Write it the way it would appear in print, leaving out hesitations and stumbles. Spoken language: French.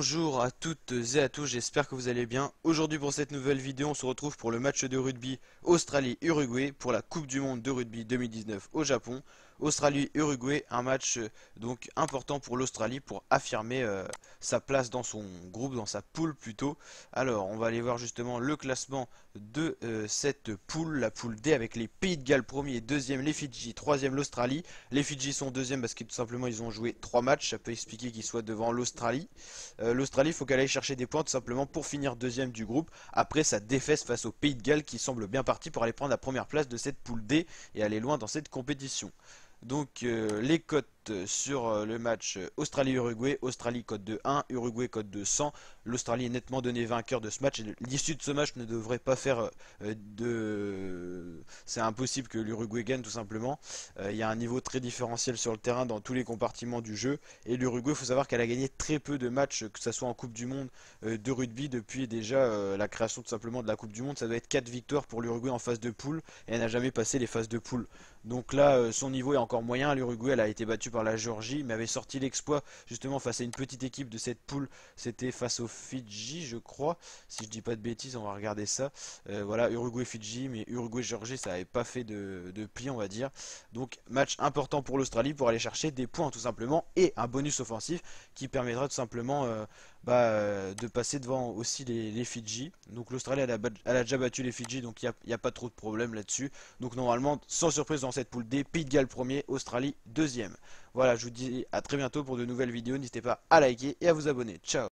Bonjour à toutes et à tous, j'espère que vous allez bien. Aujourd'hui pour cette nouvelle vidéo, on se retrouve pour le match de rugby Australie-Uruguay pour la Coupe du Monde de rugby 2019 au Japon. Australie-Uruguay, un match donc important pour l'Australie pour affirmer sa place dans son groupe, dans sa poule plutôt. Alors on va aller voir justement le classement de cette poule, la poule D avec les Pays de Galles premier, deuxième les Fidji, troisième l'Australie. Les Fidji sont deuxième parce que tout simplement ils ont joué 3 matchs, ça peut expliquer qu'ils soient devant l'Australie. L'Australie, il faut qu'elle aille chercher des points tout simplement pour finir deuxième du groupe après sa défaite face au Pays de Galles qui semble bien parti pour aller prendre la première place de cette poule D et aller loin dans cette compétition. Donc les cotes sur le match Australie-Uruguay, Australie cote de 1, Uruguay cote de 100. L'Australie est nettement donné vainqueur de ce match et l'issue de ce match ne devrait pas faire de... C'est impossible que l'Uruguay gagne tout simplement. Il y a un niveau très différentiel sur le terrain dans tous les compartiments du jeu et l'Uruguay, il faut savoir qu'elle a gagné très peu de matchs, que ce soit en Coupe du Monde de rugby depuis déjà la création tout simplement de la Coupe du Monde. Ça doit être 4 victoires pour l'Uruguay en phase de poule et elle n'a jamais passé les phases de poule. Donc là, son niveau est encore moyen. L'Uruguay, elle a été battue par la Géorgie, mais avait sorti l'exploit justement face à une petite équipe de cette poule. C'était face aux Fidji, je crois. Si je dis pas de bêtises, on va regarder ça. Voilà, Uruguay-Fidji, mais Uruguay-Géorgie, ça n'avait pas fait de pli, on va dire. Donc, match important pour l'Australie pour aller chercher des points tout simplement et un bonus offensif qui permettra tout simplement de passer devant aussi les Fidji. Donc l'Australie elle a déjà battu les Fidji, donc il n'y a pas trop de problème là-dessus. Donc normalement, sans surprise dans cette poule D, Pays de Galles premier, Australie deuxième. Voilà, je vous dis à très bientôt pour de nouvelles vidéos. N'hésitez pas à liker et à vous abonner. Ciao!